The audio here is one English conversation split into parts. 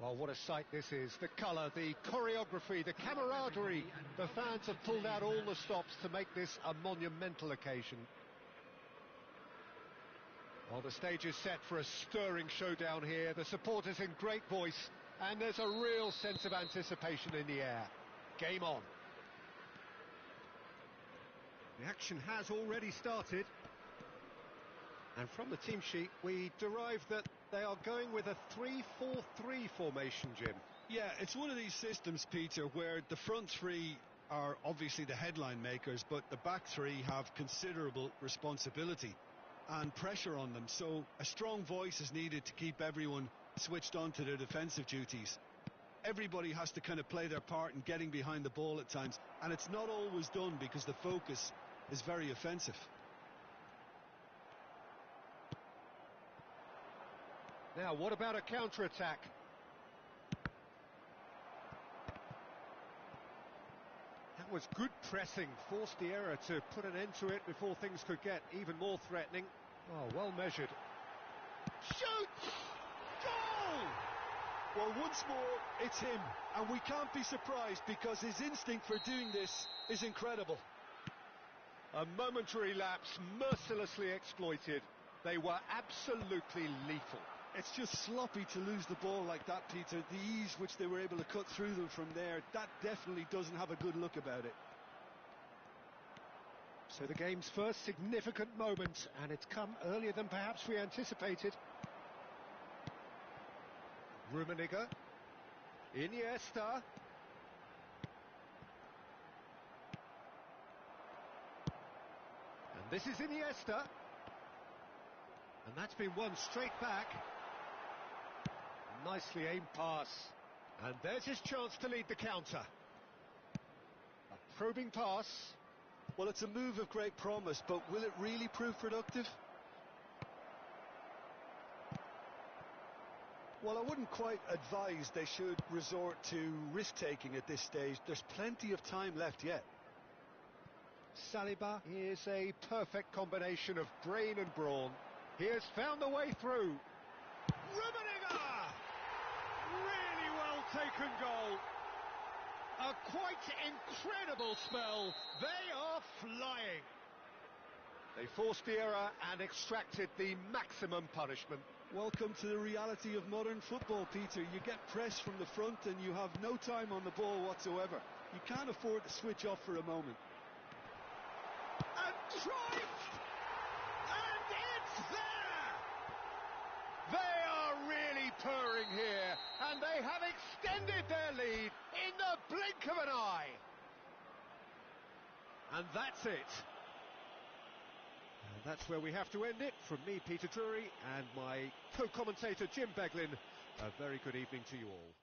Well, what a sight this is. The colour, the choreography, the camaraderie. The fans have pulled out all the stops to make this a monumental occasion. Well, the stage is set for a stirring showdown here. The supporters in great voice, and there's a real sense of anticipation in the air. Game on. The action has already started. And from the team sheet, we derive that they are going with a 3-4-3 formation, Jim. Yeah, it's one of these systems, Peter, where the front three are obviously the headline makers, but the back three have considerable responsibility and pressure on them. So a strong voice is needed to keep everyone switched on to their defensive duties. Everybody has to kind of play their part in getting behind the ball at times, and it's not always done because the focus is very offensive. Now, what about a counter-attack? That was good pressing, forced the error to put an end to it before things could get even more threatening. Oh, well measured. Shoots! Goal! Well, once more, it's him, and we can't be surprised because his instinct for doing this is incredible. A momentary lapse, mercilessly exploited. They were absolutely lethal. It's just sloppy to lose the ball like that, Peter. The ease which they were able to cut through them from there, that definitely doesn't have a good look about it. So the game's first significant moment, and it's come earlier than perhaps we anticipated. Rummenigge, Iniesta. And this is Iniesta. And that's been won straight back. Nicely aimed pass. And there's his chance to lead the counter. A probing pass. Well, it's a move of great promise, but will it really prove productive? Well, I wouldn't quite advise they should resort to risk-taking at this stage. There's plenty of time left yet. Saliba is a perfect combination of brain and brawn. He has found the way through. Rummenigge! Really well taken goal. A quite incredible spell. They are flying. They forced the error and extracted the maximum punishment. Welcome to the reality of modern football, Peter. You get pressed from the front and you have no time on the ball whatsoever. You can't afford to switch off for a moment. And triumph! And it's there! They are really purring here, and they have extended their lead in the blink of an eye. And that's it. And that's where we have to end it. From me, Peter Drury, and my co-commentator, Jim Beglin, a very good evening to you all.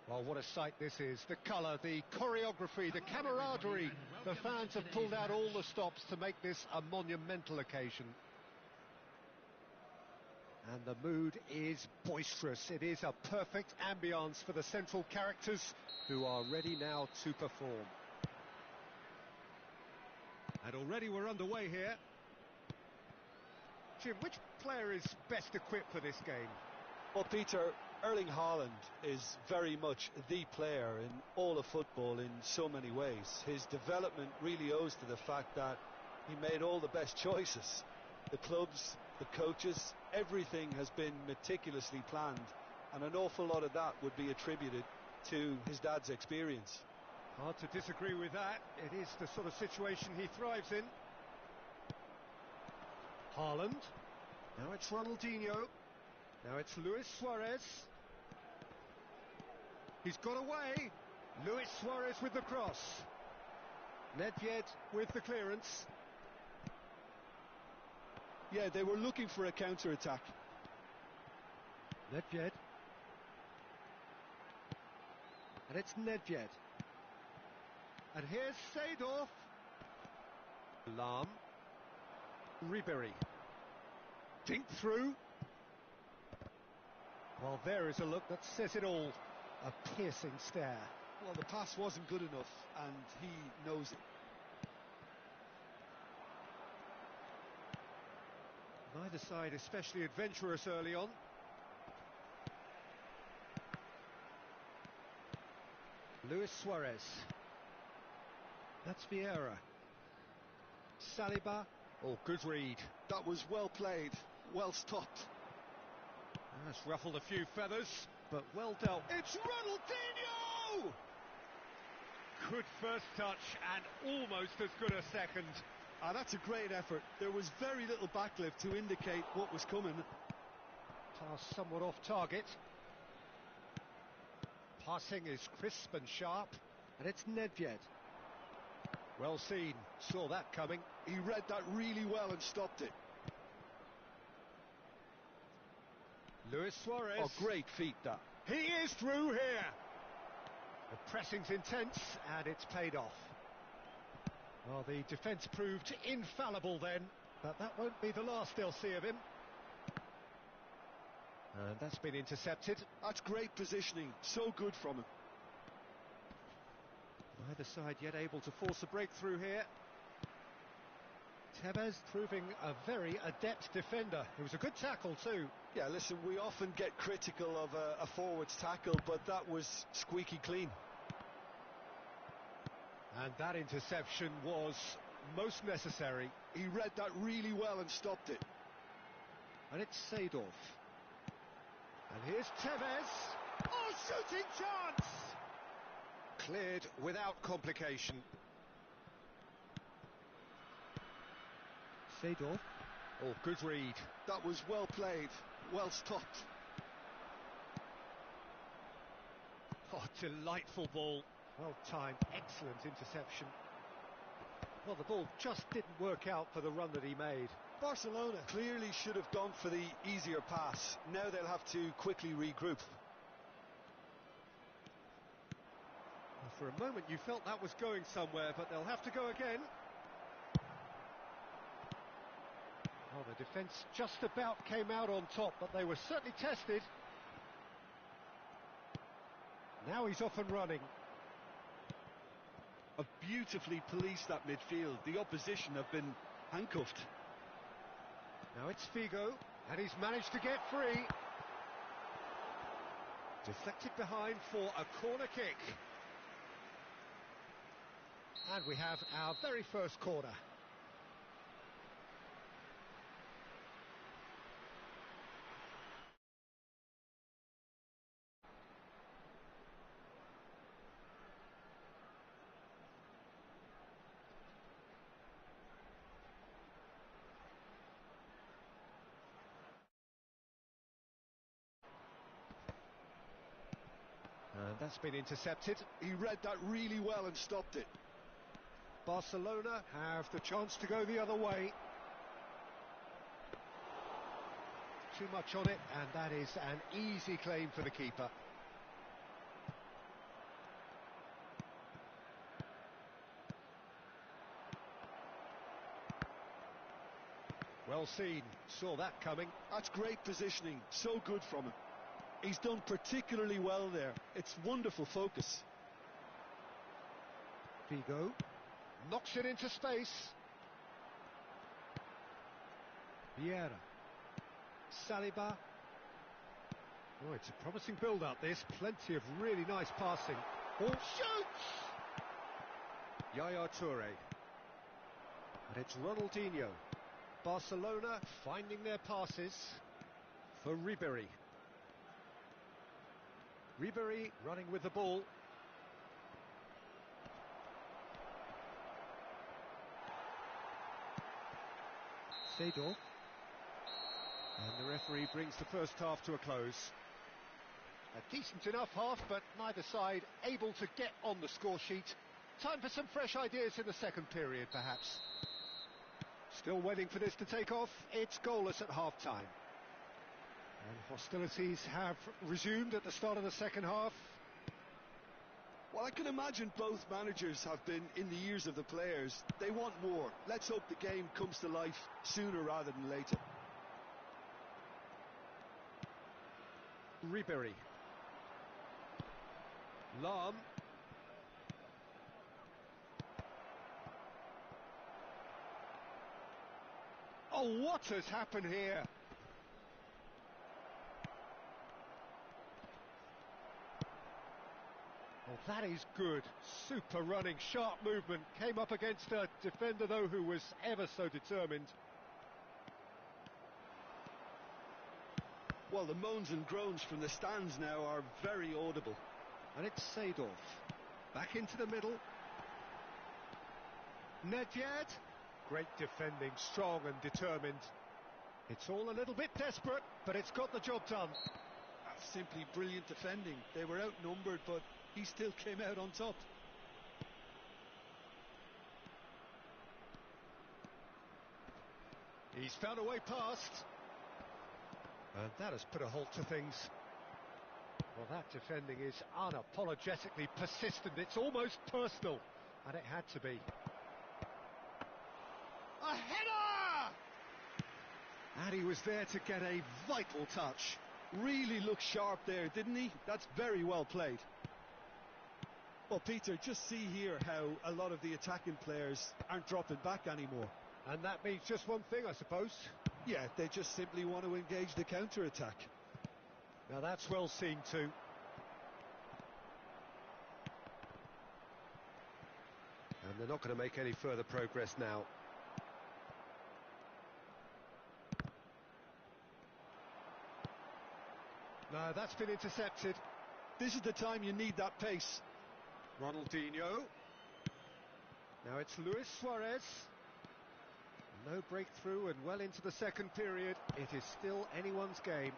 Well, what a sight this is. The colour, the choreography, the camaraderie. The fans have pulled out all the stops to make this a monumental occasion. And the mood is boisterous. It is a perfect ambience for the central characters who are ready now to perform. And already we're underway here. Jim, which player is best equipped for this game? Well, Peter, Erling Haaland is very much the player in all of football in so many ways. His development really owes to the fact that he made all the best choices. The clubs, the coaches, everything has been meticulously planned, and an awful lot of that would be attributed to his dad's experience. Hard to disagree with that. It is the sort of situation he thrives in. Haaland. Now it's Ronaldinho. Now it's Luis Suarez. He's got away. Luis Suarez with the cross. Nedved with the clearance. Yeah, they were looking for a counter-attack. Nedved. And it's Nedved. And here's Seedorf. Lahm. Ribéry. Dink through. Well, there is a look that says it all. A piercing stare. Well, the pass wasn't good enough, and he knows it. Neither side especially adventurous early on. Luis Suarez. That's Vieira. Saliba. Oh, good read. That was well played, well stopped. That's ruffled a few feathers, but well dealt. It's Ronaldinho! Good first touch and almost as good a second. That's a great effort. There was very little backlift to indicate what was coming. Pass somewhat off target. Passing is crisp and sharp, and it's Nedved. Well seen, saw that coming. He read that really well and stopped it. Luis Suarez. Oh, great feat that. He is through here. The pressing's intense, and it's paid off. Well, the defence proved infallible then, but that won't be the last they'll see of him. And that's been intercepted. That's great positioning, so good from him. Neither side yet able to force a breakthrough here. Tevez proving a very adept defender. It was a good tackle too. Yeah, listen, we often get critical of a forward's tackle, but that was squeaky clean. And that interception was most necessary. He read that really well and stopped it. And it's Seedorf. And here's Tevez. Oh, shooting chance! Cleared without complication. Seedorf. Oh, good read. That was well played, well stopped. Oh, delightful ball. Well timed, excellent interception. Well, the ball just didn't work out for the run that he made. Barcelona clearly should have gone for the easier pass. Now they'll have to quickly regroup. Well, for a moment you felt that was going somewhere, but they'll have to go again. Oh, the defence just about came out on top, but they were certainly tested. Now he's off and running. Have beautifully policed that midfield. The opposition have been handcuffed. Now it's Figo, and he's managed to get free. Deflected behind for a corner kick. And we have our very first corner. And that's been intercepted. He read that really well and stopped it. Barcelona have the chance to go the other way. Too much on it, and that is an easy claim for the keeper. Well seen, saw that coming. That's great positioning, so good from him. He's done particularly well there. It's wonderful focus. Figo knocks it into space. Vieira. Saliba. Oh, it's a promising build-up, this. Plenty of really nice passing. Ball shoots! Yaya Toure. And it's Ronaldinho. Barcelona finding their passes for Ribéry. Ribéry running with the ball. Seedorf. And the referee brings the first half to a close. A decent enough half, but neither side able to get on the score sheet. Time for some fresh ideas in the second period, perhaps. Still waiting for this to take off. It's goalless at half-time. And hostilities have resumed at the start of the second half. Well, I can imagine both managers have been in the ears of the players. They want more. Let's hope the game comes to life sooner rather than later. Ribéry. Lahm. Oh, what has happened here? Oh, that is good. Super running, sharp movement. Came up against a defender, though, who was ever so determined. Well, the moans and groans from the stands now are very audible. And it's Seedorf. Back into the middle. Nedved. Great defending, strong and determined. It's all a little bit desperate, but it's got the job done. That's simply brilliant defending. They were outnumbered, but he still came out on top. He's found a way past. And that has put a halt to things. Well, that defending is unapologetically persistent. It's almost personal. And it had to be. A header! And he was there to get a vital touch. Really looked sharp there, didn't he? That's very well played. Well, Peter, just see here how a lot of the attacking players aren't dropping back anymore. And that means just one thing, I suppose. Yeah, they just simply want to engage the counter-attack. Now that's well seen too. And they're not going to make any further progress now. No, that's been intercepted. This is the time you need that pace. Ronaldinho. Now it's Luis Suarez. No breakthrough and well into the second period. It is still anyone's game.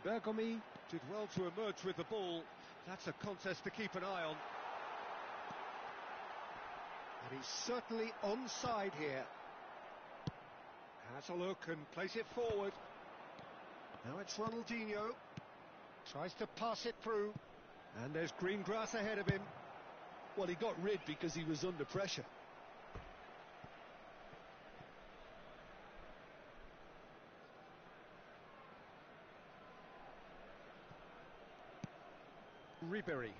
Bergomi did well to emerge with the ball. That's a contest to keep an eye on. And he's certainly onside here. Has a look and plays it forward. Now it's Ronaldinho. Tries to pass it through. And there's green grass ahead of him. Well, he got rid because he was under pressure. Ribéry.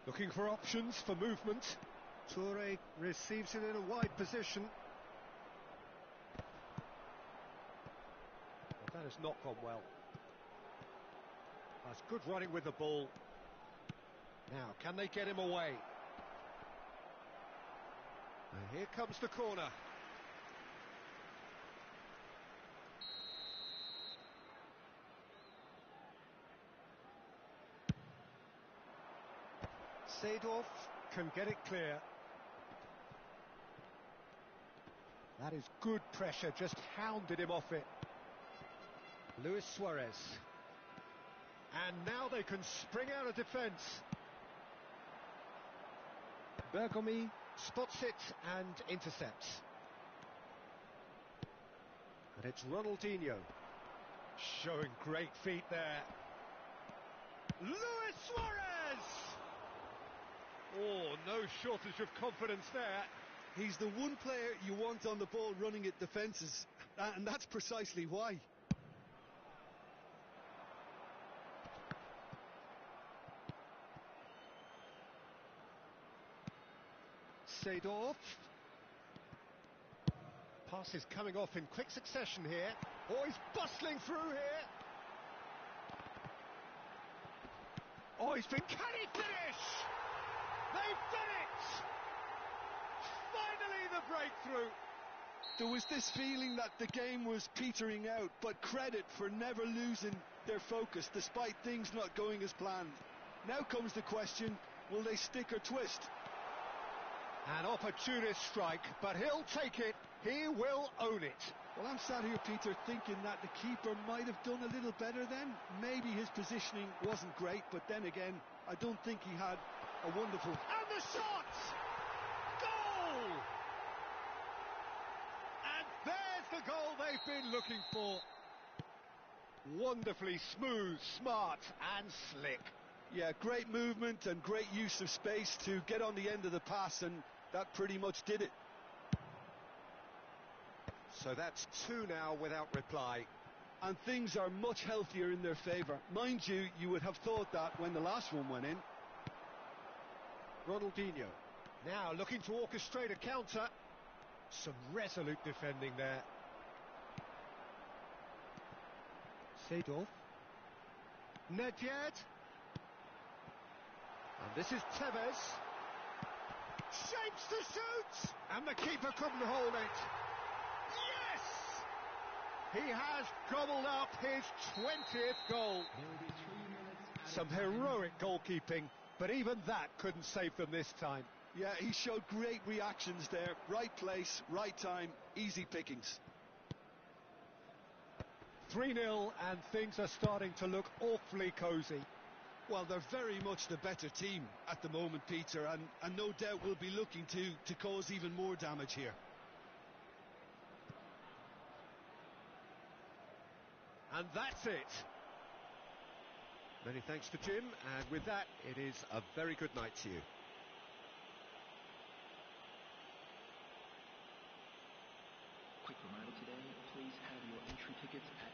Looking for options for movement. Toure receives it in a wide position. But that has not gone well. That's good running with the ball. Now, can they get him away? And here comes the corner. Seedorf can get it clear. That is good pressure, just hounded him off it. Luis Suarez. And now they can spring out of defence. Bergomi spots it and intercepts. And it's Ronaldinho. Showing great feet there. Luis Suarez! Oh, no shortage of confidence there. He's the one player you want on the ball running at defences, and that's precisely why. Seedorf. Pass is coming off in quick succession here. Oh, he's bustling through here. Oh, he's been... Can he finish? They've done it! Finally the breakthrough. There was this feeling that the game was petering out, but credit for never losing their focus despite things not going as planned. Now comes the question, will they stick or twist? An opportunist strike, but he'll take it. He will own it. Well, I'm sat here, Peter, thinking that the keeper might have done a little better then. Maybe his positioning wasn't great, but then again, I don't think he had a wonderful... And the shot! Goal! And there's the goal they've been looking for. Wonderfully smooth, smart and slick. Yeah, great movement and great use of space to get on the end of the pass, and that pretty much did it. So that's 2 now without reply. And things are much healthier in their favour. Mind you, you would have thought that when the last one went in. Ronaldinho. Now looking to orchestrate a counter. Some resolute defending there. Seedorf. Nedved. And this is Tevez. Shapes to shoot! And the keeper couldn't hold it. Yes! He has gobbled up his 20th goal. Some heroic goalkeeping, but even that couldn't save them this time. Yeah, he showed great reactions there. Right place, right time, easy pickings. 3-0 and things are starting to look awfully cosy. Well, they're very much the better team at the moment, Peter, and no doubt will be looking to cause even more damage here. And that's it. Many thanks to Jim, and with that, it is a very good night to you. Quick reminder today, please have your entry tickets at hand.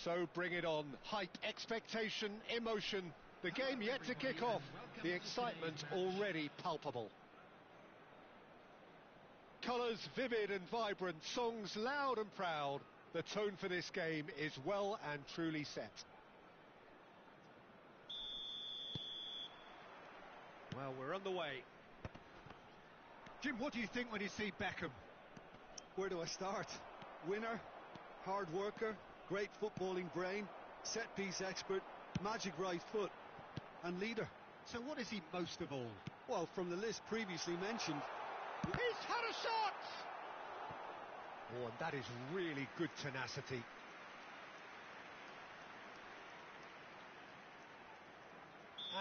So bring it on. Hype, expectation, emotion. The game yet to kick off. The excitement already palpable. Colours vivid and vibrant, songs loud and proud. The tone for this game is well and truly set. Well, we're on the way. Jim, what do you think when you see Beckham? Where do I start? Winner, hard worker, great footballing brain, set-piece expert, magic right foot, and leader. So what is he most of all? Well, from the list previously mentioned... He's had a shot! Oh, and that is really good tenacity.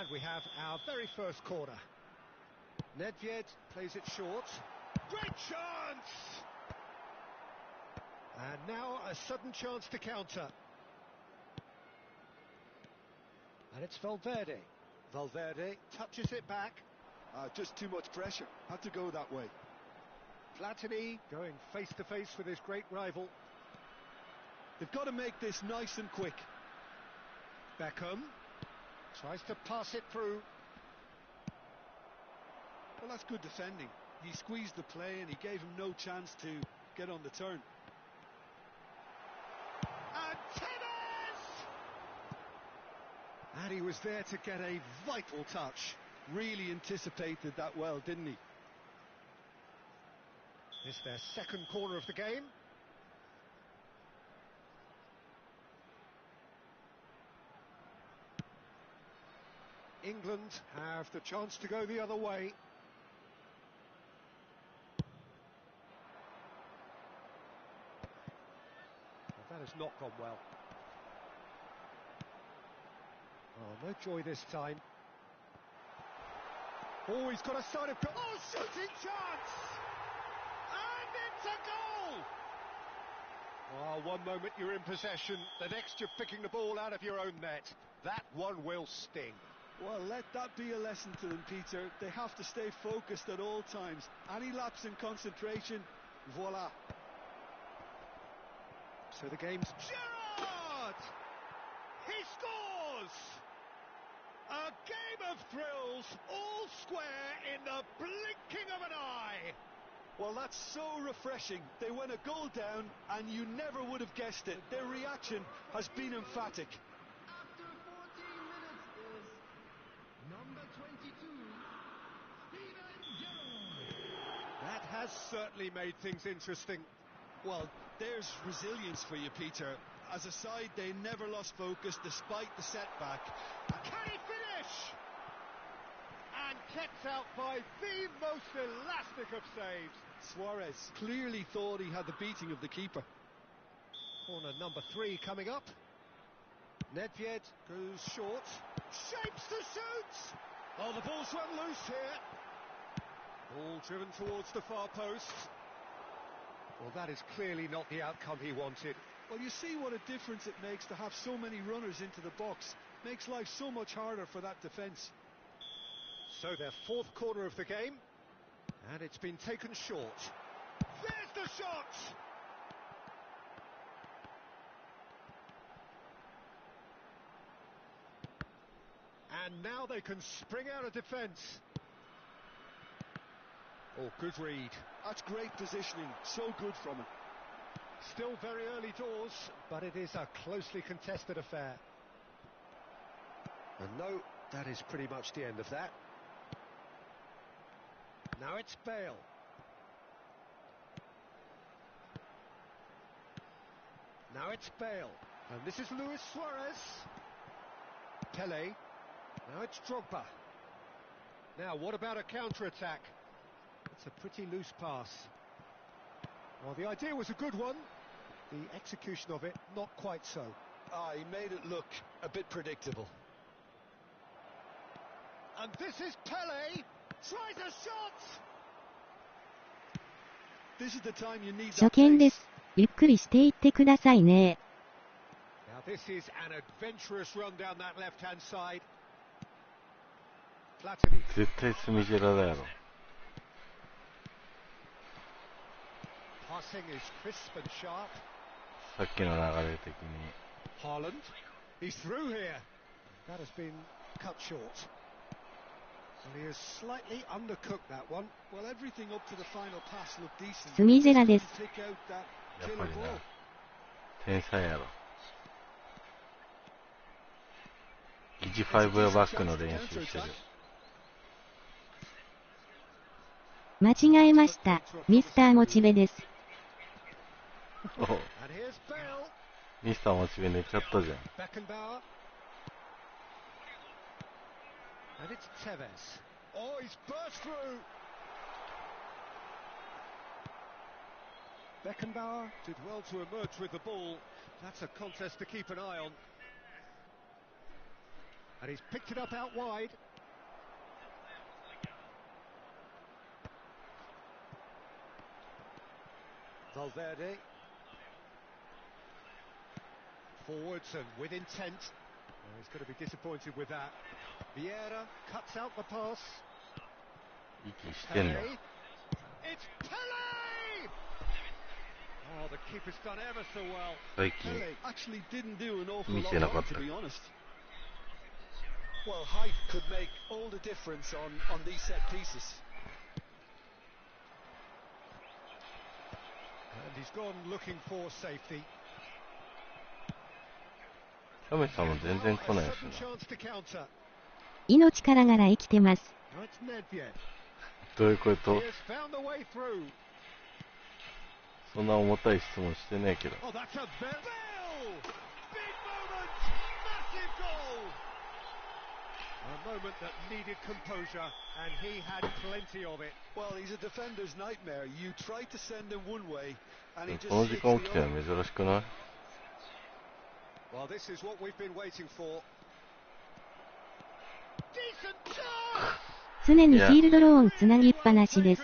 And we have our very first corner. Nedved plays it short. Great chance! And now a sudden chance to counter. And it's Valverde. Valverde touches it back. Just too much pressure. Had to go that way. Platini going face-to-face with his great rival. They've got to make this nice and quick. Beckham tries to pass it through. Well, that's good defending. He squeezed the play and he gave him no chance to get on the turn. And Tevez! And he was there to get a vital touch. Really anticipated that well, didn't he? It's their second corner of the game. England have the chance to go the other way. Well, that has not gone well. Oh, no joy this time. Oh, he's got a side of... Oh, shooting chance! And it's a goal! Oh, one moment you're in possession, the next you're picking the ball out of your own net. That one will sting. Well, let that be a lesson to them, Peter. They have to stay focused at all times. Any lapse in concentration, voila. So the game's... Gerrard! He scores! A game of thrills, all square in the blinking of an eye. Well, that's so refreshing. They went a goal down and you never would have guessed it. Their reaction has been emphatic. After 14 minutes is number 22, Steven Gerrard. That has certainly made things interesting. Well, there's resilience for you, Peter. As a side, they never lost focus despite the setback. Can he finish? And kept out by the most elastic of saves. Suarez clearly thought he had the beating of the keeper. Corner number 3 coming up. Nedved goes short. Shapes to shoot! Oh, the ball's run loose here. Ball driven towards the far post. Well, that is clearly not the outcome he wanted. Well, you see what a difference it makes to have so many runners into the box. Makes life so much harder for that defence. So their fourth corner of the game, and it's been taken short. There's the shot! And now they can spring out of defence. Oh, good read. That's great positioning, so good from him. Still very early doors, but it is a closely contested affair. And no, that is pretty much the end of that. Now it's Bale. Now it's Bale. And this is Luis Suarez. Pele. Now it's Drogba. Now, what about a counter-attack? It's a pretty loose pass. Well, the idea was a good one. The execution of it, not quite so. He made it look a bit predictable. And this is Pele. Tries a shot. This is the time you need 初 that 見で pace. す。ゆっくりしていってくださいね。Now this is an adventurous run down that left-hand side. Platini. 絶対スミジェラだやろ。 Passing is crisp and sharp. さっきの流れ的に。Haaland. He's through here. That has been cut short. Well, he has slightly undercooked that one. Well, everything up to the final pass looked decent. スミジェラです。Pick out that やっ killer ぱりな ball. 天才やろ。疑似5バックの練習してる。間違えました。ミスターモチベです。おミスターモチベ寝ちゃったじゃん。Beckenbauer. And it's Tevez. Oh, he's burst through. Beckenbauer did well to emerge with the ball. That's a contest to keep an eye on. And he's picked it up out wide. Valverde. Forwards and with intent. Oh, he's going to be disappointed with that. Vieira cuts out the pass. 息してんの。 It's Pele! Oh, the keeper's done ever so well. 最近 Pele Actually didn't do an awful 見 lot てなか wrong, った。 to be honest. Well, height could make all the difference on these set pieces. And he's gone looking for safety. キャメさんも全然来ないし Sudden な。 chance to counter. 命からがら生きてます。Now it's Nedved. どういうこ He と？ has found the way through. そんな重たい質問してねえけど。 Oh, that's a bell! Big moment! Massive goal! A moment that needed composure, and he had plenty of it. Well, he's a defender's nightmare. You try to send him one way, and he just この時間 sticks 起き the たの other. 珍しくない？ Well, this is what we've been waiting for. Decent chance! 常にフィールドローンつなぎっぱなしです。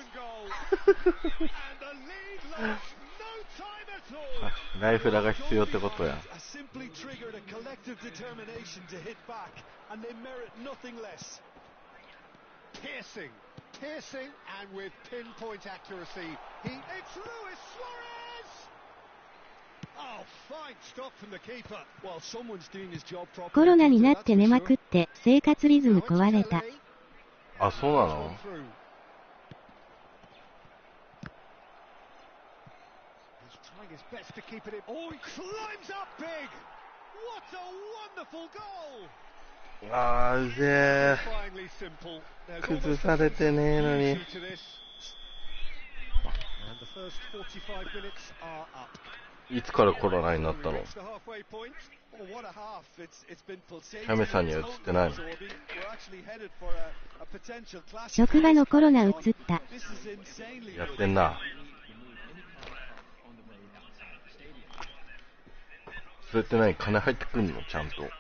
ライフラが必要ってことや。Simply triggered a collective determination to hit back, and they merit nothing less. Piercing, piercing, and with pinpoint accuracy. It's Luis Suarez! Oh, fine stop from the keeper. Well, someone's doing his job properly. コロナになって寝まくって生活リズム壊れた。あ、そうなの？ His best to keep it in. Oh, he climbs up big! What a wonderful goal! あーうぜ Finally simple. ー。 There's 崩 almost されてねえのに。 easy to this. And the first 45 minutes are up. いつからコロナになったの？ Reach the halfway point. Oh, what a half. It's been pulsating. キャメさんには映ってないの？ We're actually headed for a potential clash. 職場のコロナ移った。 This is insanely やっ good. てんな。それって何？金入ってくんの？ちゃんと。 And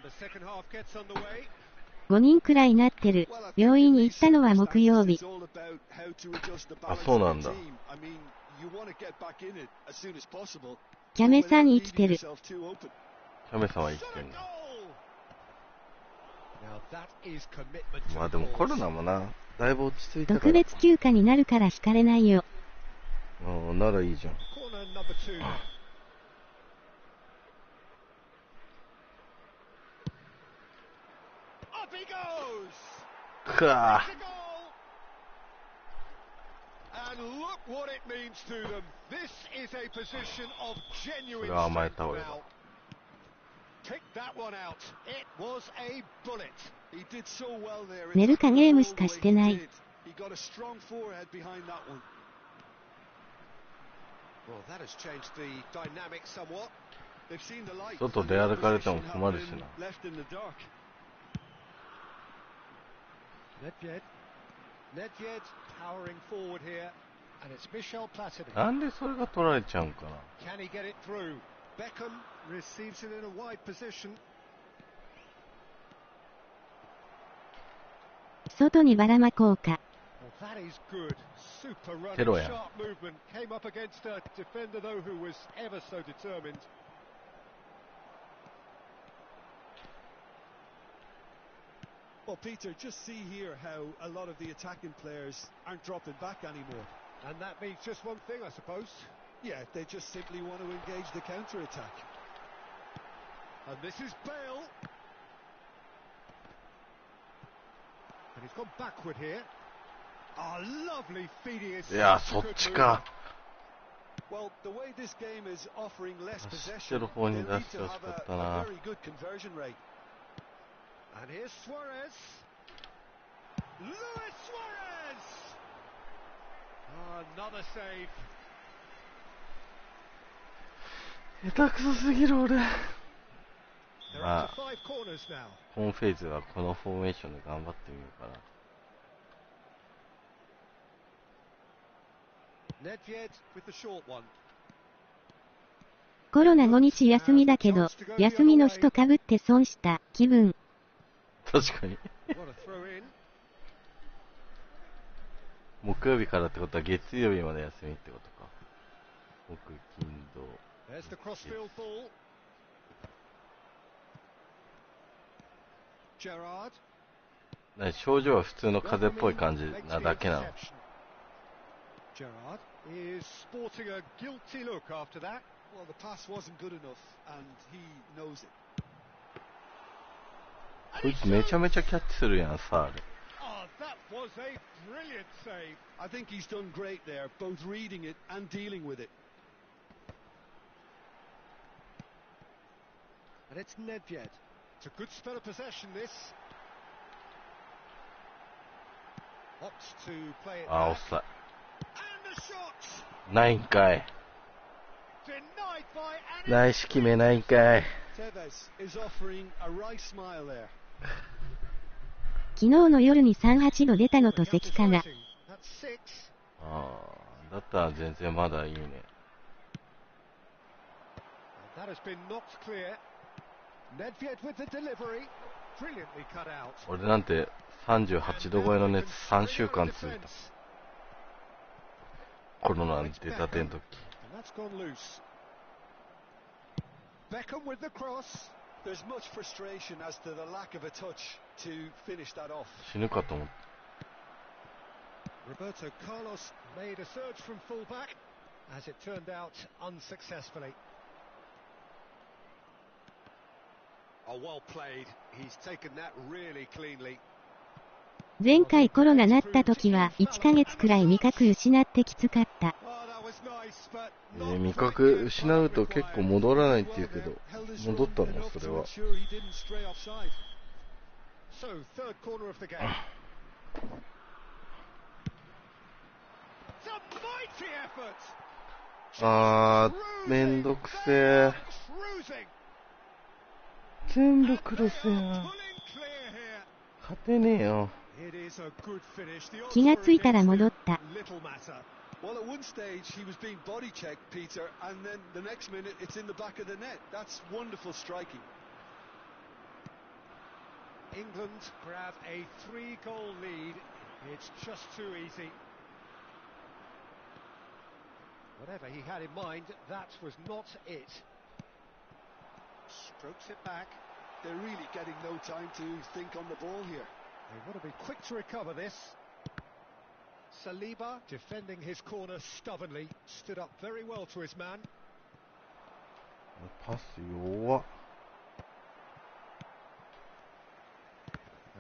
the second half gets underway. 5人くらいなってる。病院に行ったのは木曜日。あ、そうなんだ。キャメさん生きてる。キャメさんは生きてんの。 Now that is commitment to まあでも the コロ cause. ナもな、だいぶ落ち着いたか特ら。別休暇になるから惹かれないよ。うん、ならいいじゃん。 Corner number 2. Up he goes! くわ It's a goal! And look what it means to them. This is a position of genuine それは甘え strength た俺 now. だ。 Pick that one out. It was a bullet. He did so well there. 寝るかゲームしかしてない。 He got a strong forehead behind that one. Well, that has changed the dynamic somewhat. They've seen the light. 外出歩かれても困るし Been な。 left in the dark. Nedved. Nedved powering forward here. And it's Michel Platini. なんでそれが取られちゃうんかな。 Can he get it through? Beckham receives it in a wide position. 外にばらまこうか。 Well, that is good. Super run and Tero ya. sharp movement. Came up against a defender, though, who was ever so determined. Well, Peter, just see here how a lot of the attacking players aren't dropping back anymore. And that means just one thing, I suppose. Yeah, they just simply want to engage the counter-attack. And this is Bale. And he's gone backward here. Oh, lovely feeding his. いや、そっちか。Well, the way this game is offering less 走って possession, る方 they に need 出して to ほし have かった a な。 very good conversion rate. And here's Suarez. Luis Suarez! Oh, another save. 下手くそすぎる俺。 They're ま up to あ、 5 corners now. ホームフェーズはこのフォーメーションで頑張ってみようかな。Nedved with the short one. コロナ5日休みだけど、休みの日とかぶって損した気分。確かに。What a throw in. 木曜日からってことは月曜日まで休みってことか。木、金、土。 There's the crossfield ball. Gerrard. 症状は普通の風邪っぽい感じなだけなの。 Gerrard is sporting a guilty look after that. Well, the pass wasn't good enough, and he knows it. こいつめちゃめちゃキャッチするやん、サール。 Oh, that was a brilliant save. I think he's done great there, both reading it and dealing with it. And it's Nedved. It's a good spell of possession, this. Opts to play it あ、オ back. フサイ And the shot! ド。ないんかい。 Denied by ないし決めないんかい。Tevez is offering a wry smile there. 昨日の夜に38度出たのと関かが。That's 6. ああ、だったら全然まだいいね。 That has been knocked clear. Nedved with the delivery. Brilliantly cut out. 俺なんて38度超えの熱3週間続いた。コロナ出たてん時。 And that's gone loose. Beckham with the cross. There's much frustration as to the lack of a touch to finish that off. 死ぬかと思った。 Roberto Carlos made a surge from fullback, as it turned out unsuccessfully. Oh, well played. He's taken that really cleanly. 前回コロナなった時は1ヶ月くらい味覚失ってきつかった。Oh, that was nice, but not 味 quite 覚 the 失うと result 結構 required. 戻らないって言うけど、 Held his 戻 run ったの enough それ to は。 ensure he didn't stray offside. So, third corner of the game. It's a mighty effort. あー、めんどくせえ。 Cruising. 全部クロスやん。 Pulling clear here. 勝てねえよ。 It is a good finish. The odds 気が were ついたら against 戻 him. った。 Little matter. Well, at one stage he was being body checked, Peter, and then the next minute it's in the back of the net. That's wonderful striking. England grab a 3-goal lead. It's just too easy. Whatever he had in mind, that was not it. Strokes it back. They're really getting no time to think on the ball here. They want to be quick to recover this. Saliba, defending his corner stubbornly, stood up very well to his man. パス弱っ。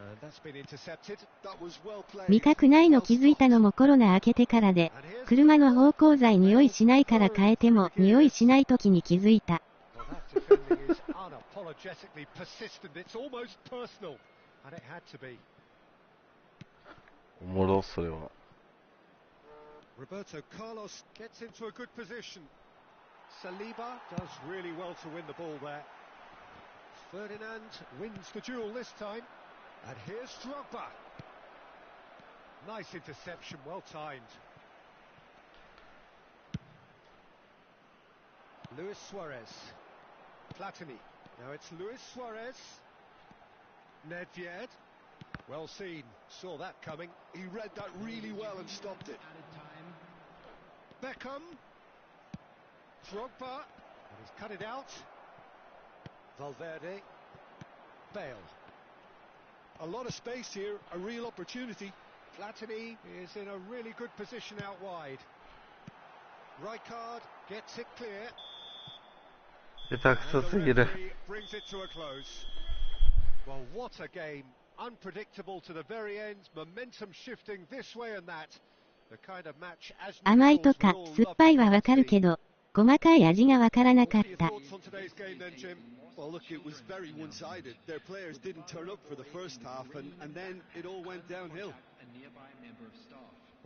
And that's been intercepted. That was well played. 味覚ないの気づいたのもコロナ明けてからで、車の芳香剤匂いしないから変えても匂いしない時に気づいた。 Well, that defending is unapologetically persistent. It's almost personal. And it had to be. おもろ、それは。 Roberto Carlos gets into a good position. Saliba does really well to win the ball there. Ferdinand wins the duel this time. And here's Drogba. Nice interception, well timed. Luis Suarez. Platini. Now it's Luis Suarez. Nedved. Well seen. Saw that coming. He read that really well and stopped it. Beckham. Drogba. And he's cut it out. Valverde. Bale. A lot of space here, a real opportunity. Platini is in a really good position out wide. Rijkaard gets it clear. 下手くそすぎる。 Brings it to a close. Well, what a game. Unpredictable to the very end. Momentum shifting this way and that. The kind of match as 甘いとか酸っぱいはわかるけど、細かい味がわからなかった。Well, look, it was very one-sided. Their players didn't turn up for the first half, and then it all went downhill.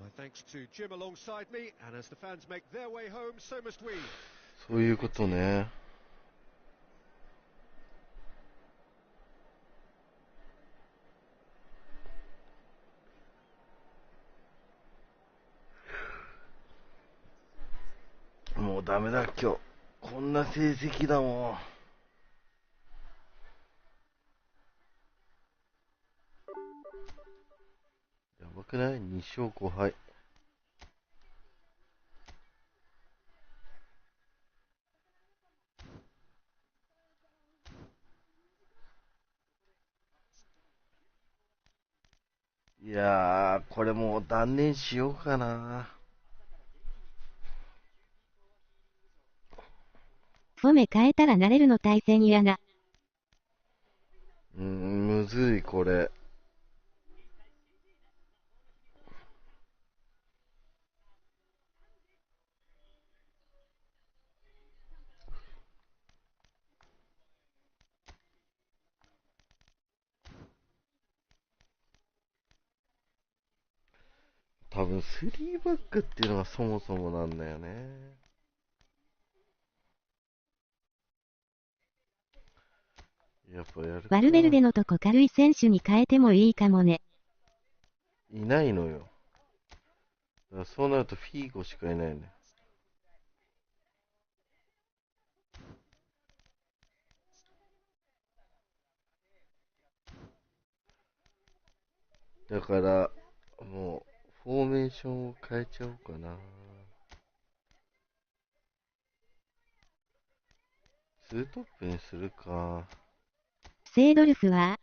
My thanks to Jim alongside me, and as the fans make their way home, so must we. そういうことね。もうダメだ今日。こんな成績だもん。やばくない？ 2 勝5敗。いやー、これもう断念しようかな。フォメ変えたら慣れるの対戦嫌だ。むずいこれ。多分3バックっていうのがそもそもなんだよね。やっぱやるか。バルベルデのとこ軽い選手に変えてもいいかもね。いないのよ。だからそうなるとフィーゴしかいないね。だからもうフォーメーションを変えちゃおうかな。ツートップにするか。セードルフは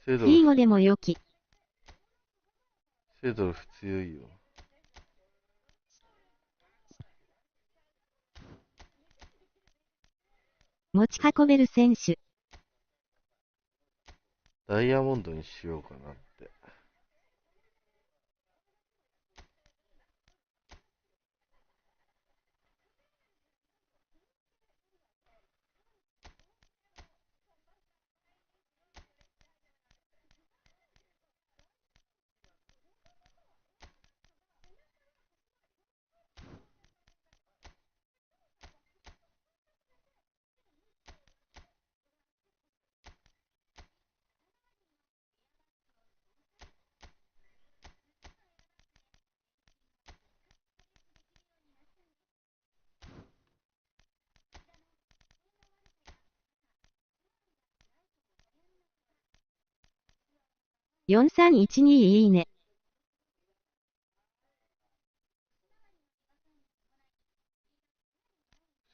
セフィーゴでも良き。セドルフ強いよ。持ち運べる選手。ダイヤモンドにしようかなって。4312いいね。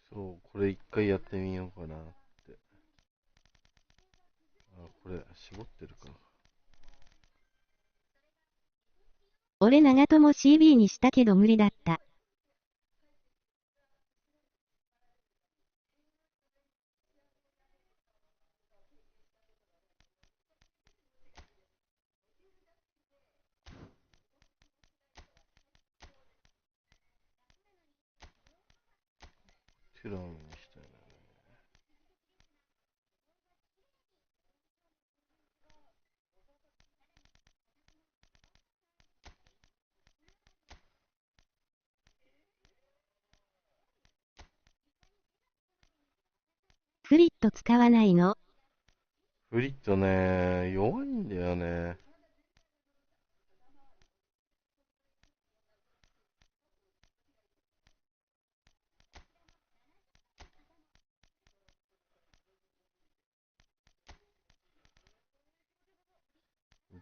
そう、これ一回やってみようかなって。あ、これ絞ってるか。俺長友 CB にしたけど無理だった。テュラムにしたいな。フリット使わないの？フリットね、弱いんだよね。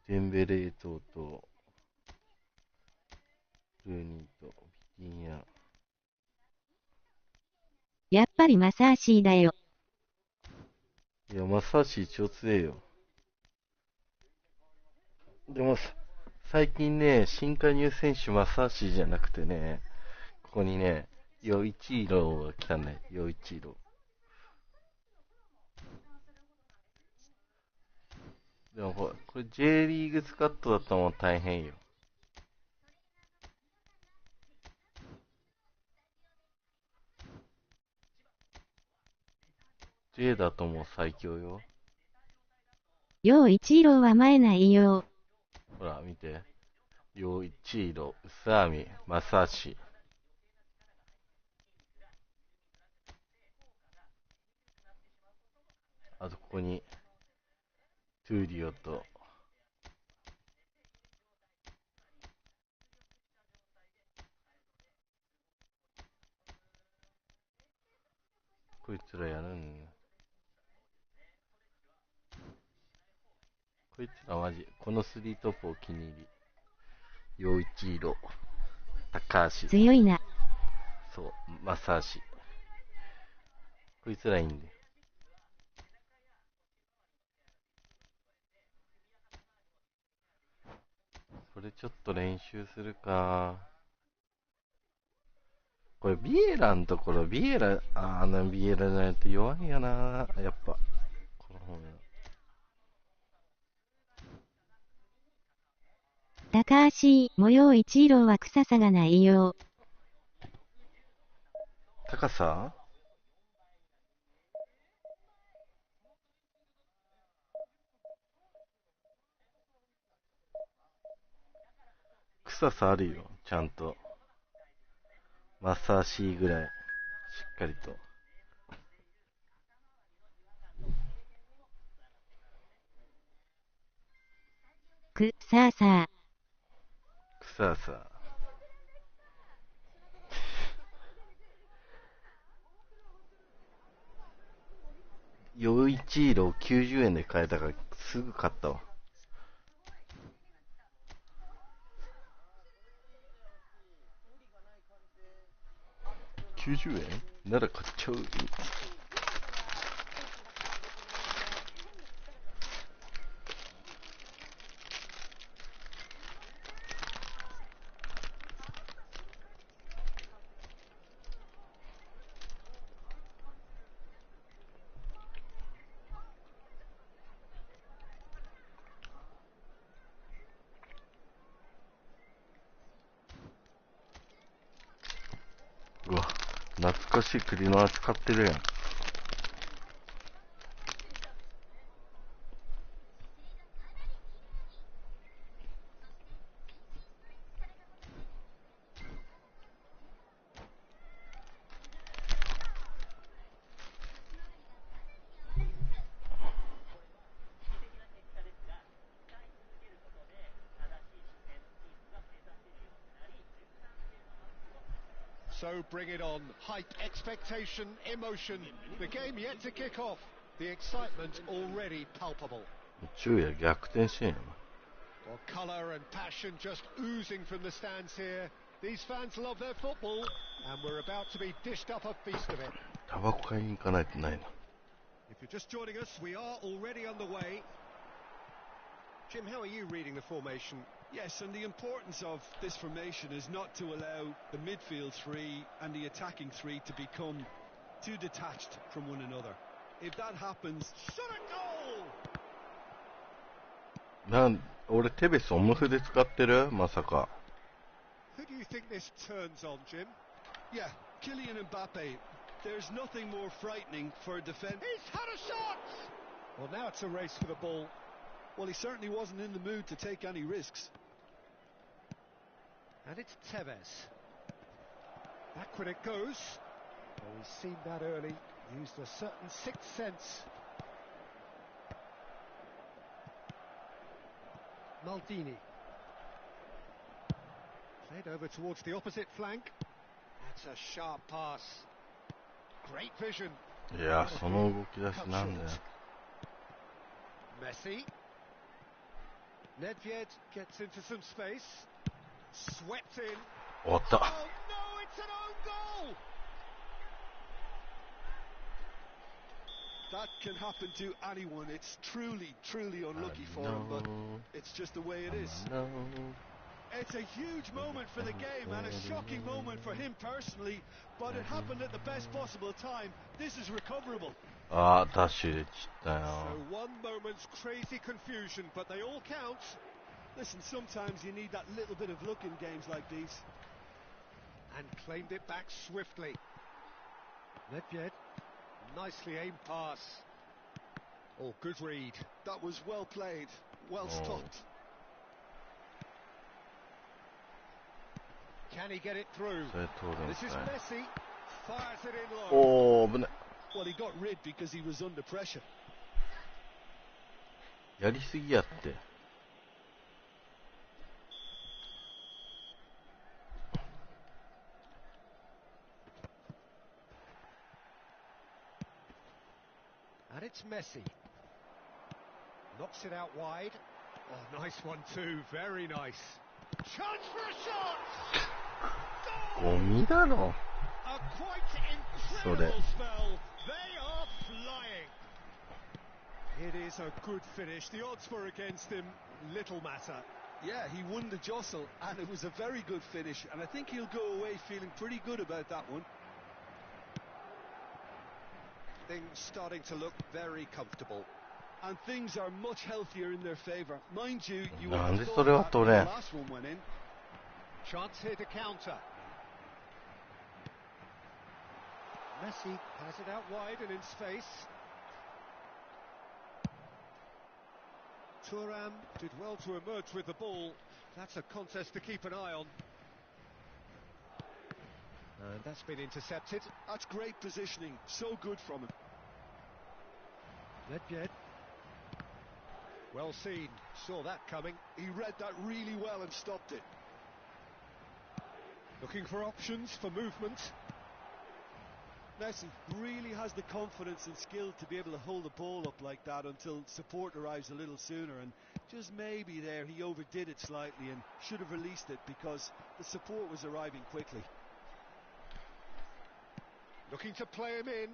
デンベレートと、ルーニーと、ビティンヤ。やっぱりマサーシーだよ。いや、マッサージ一応強えよ。でも最近ね、新加入選手、マサーシーじゃなくてね、ここにね、ヨイチーローが来たね、ヨイチーロー。でもこれ J リーグスカットだったらもう大変よ。J だともう最強よ。陽一郎は前ないよ。ほら、見て。ヨイチーロー、ウサーミ、マサーシ。あとここに、トゥーリオと、こいつらやるん。こいつらマジ、このスリートップお気に入り。陽一郎、高橋。強いな。そう、マサーシ。こいつらいいんで。これちょっと練習するか。これビエラのところ、ビエラじゃないと弱いよな。やっぱ。この方ね。高橋、も陽一郎は臭さがないよ。高さ臭さあるよ、ちゃんと。マッサーシーぐらい。しっかりと。さあさあ。臭さ。ヨイチーロー90円で買えたからすぐ買ったわ。90円なら買っちゃう。うわ、懐かしい栗の味買ってるやん。So bring it on. Hype, expectation, emotion. The game yet to kick off. The excitement already palpable. 昼夜逆転してんやな。Well, colour and passion just oozing from the stands here. These fans love their football, and we're about to be dished up a feast of it. タバコ買いに行かないとないな。If you're just joining us, we are already on the way. Jim, how are you reading the formation? Yes, and the importance of this formation is not to allow the midfield three and the attacking three to become too detached from one another. If that happens, Shot a goal! 俺テベスオムフで使ってるまさか。Who do you think this turns on, Jim? yeah, Kylian Mbappe. There's nothing more frightening for a defence. He's had a shot! Well, now it's a race for the ball. Well, he certainly wasn't in the mood to take any risks. And it's Tevez. Back when it goes. Well, he's seen that early. Used a certain sixth sense. Maldini. Played over towards the opposite flank. That's a sharp pass. Great vision. いや、その動き出しなんだよ。Messi. Nedved gets into some space. Swept in. 終わった。Oh no, it's an own goal! That can happen to anyone. It's truly, truly unlucky for him, but it's just the way it is. It's a huge moment for the game and a shocking moment for him personally, but it happened at the best possible time. This is recoverable. あー、ダッシュで散ったよ。 So one moment's crazy confusion, but they all count. Listen, sometimes you need that little bit of luck in games like these. And claimed it back swiftly. Nedved, nicely aimed pass. Oh, good read. That was well played, well stopped. Can he get it through? それ通るん This is かい。 Messi. Fires it in low. おー、危ない。 Well, he got rid because he was under pressure. やりすぎやって。And it's Messi. Knocks it out wide. Oh, nice one too. Very nice. Chance for a shot! ゴミだろ。 A quite それ。 incredible spell. They are flying. It is a good finish. The odds were against him. Little matter. Yeah, he won the jostle, and it was a very good finish, and I think he'll go away feeling pretty good about that one. Things starting to look very comfortable. And things are much healthier in their favour. Mind you, you would なん have で thought それは that 取 when れ the ん。 last one went in. Chance here to counter. Messi has it out wide and in space. Thuram did well to emerge with the ball. That's a contest to keep an eye on. And that's been intercepted. That's great positioning, so good from him. Nedved. Well seen, saw that coming. He read that really well and stopped it. Looking for options for movement. Messi really has the confidence and skill to be able to hold the ball up like that until support arrives a little sooner, and just maybe there he overdid it slightly and should have released it because the support was arriving quickly. Looking to play him in.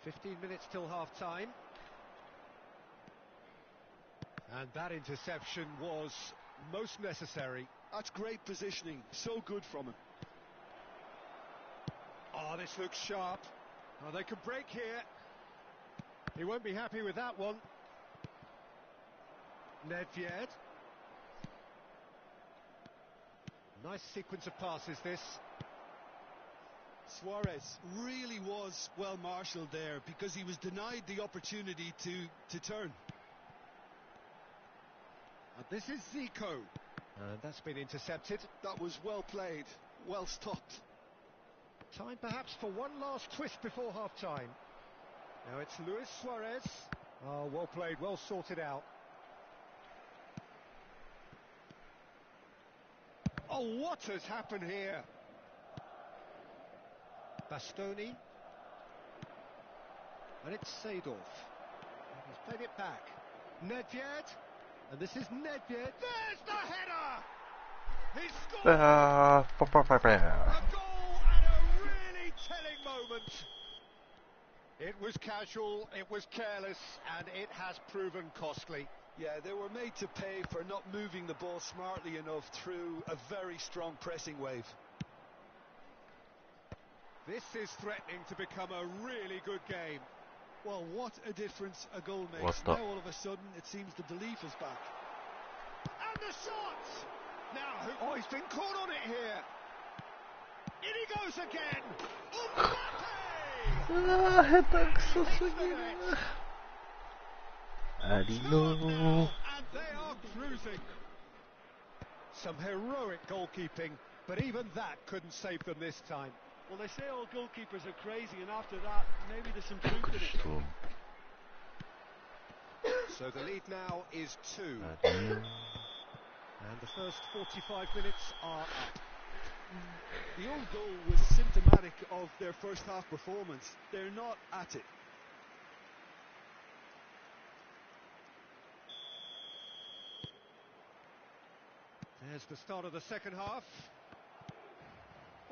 15 minutes till half time. And that interception was most necessary. That's great positioning, so good from him. Oh, this looks sharp. Oh, they can break here. He won't be happy with that one. Nedved. Nice sequence of passes, this. Suarez really was well marshalled there because he was denied the opportunity to turn. And this is Zico. And that's been intercepted. That was well played, well stopped. Time perhaps for one last twist before half-time. Now it's Luis Suarez. Oh, well played, well sorted out. Oh, what has happened here? Bastoni. And it's Seedorf. He's played it back. Nedved. And this is Nedved. There's the header! He scored! A goal at a really telling moment. It was casual, it was careless, and it has proven costly. Yeah, they were made to pay for not moving the ball smartly enough through a very strong pressing wave. This is threatening to become a really good game. Well, what a difference a goal makes. Now all of a sudden it seems the belief is back. And the shot! Now, oh, he's been caught on it here. In he goes again. And they are cruising. Some heroic goalkeeping, but even that couldn't save them this time. Well, they say all goalkeepers are crazy, and after that, maybe there's some truth in it. So the lead now is 2. And the first 45 minutes are up. The own goal was symptomatic of their first half performance. They're not at it. There's the start of the second half.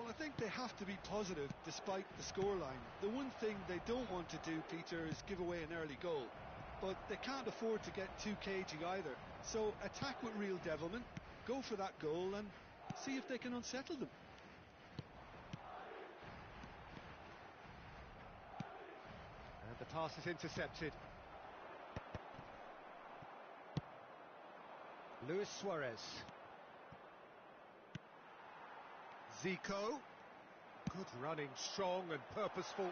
Well, I think they have to be positive despite the scoreline. The one thing they don't want to do, Peter, is give away an early goal. But they can't afford to get too cagey either. So attack with real devilment, go for that goal and see if they can unsettle them. And the pass is intercepted. Luis Suarez. Zico. Good running, strong and purposeful.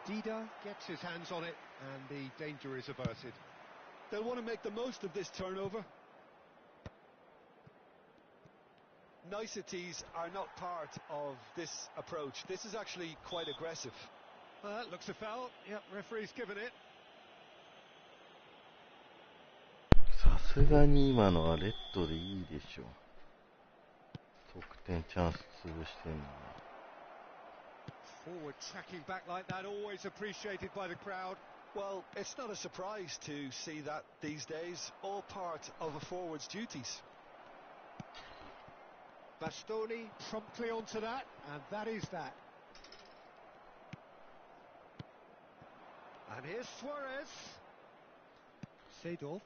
Dida gets his hands on it and the danger is averted. They'll want to make the most of this turnover. Niceties are not part of this approach. This is actually quite aggressive. Looks a foul. Yep, referee's given it. さすがに今のはレッドでいいでしょう。得点チャンス潰してんのに。 Forward tracking back like that, always appreciated by the crowd. Well, it's not a surprise to see that these days, all part of a forward's duties. Bastoni promptly onto that, and that is that. And here's Suarez. Seedorf.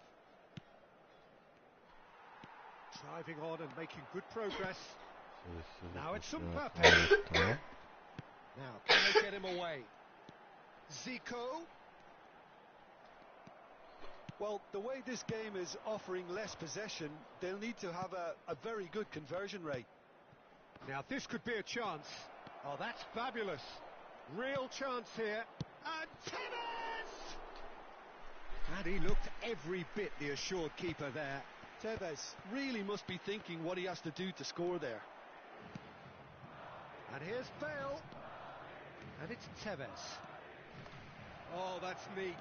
Driving on and making good progress. Now it's Mbappe. Now, can they get him away? Zico. Well, the way this game is offering less possession, they'll need to have a very good conversion rate. Now, this could be a chance. Oh, that's fabulous. Real chance here. And Tevez! And he looked every bit the assured keeper there. Tevez really must be thinking what he has to do to score there. And here's Bale. And it's Tevez. Oh, that's neat.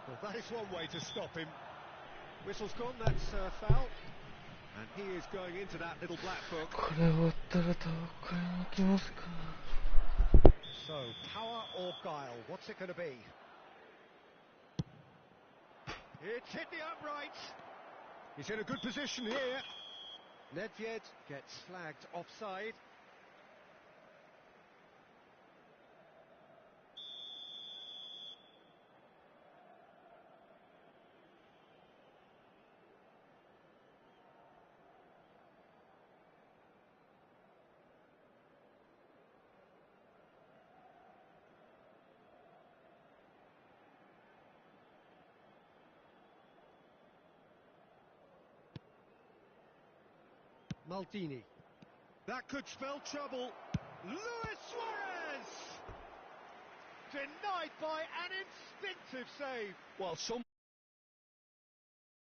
Well, that is one way to stop him. Whistle's gone, that's foul. And he is going into that little black book. So, power or guile, what's it going to be? It's hit the upright. He's in a good position here. Nedved gets flagged offside. Maldini. That could spell trouble. Luis Suarez! Denied by an instinctive save. Well, some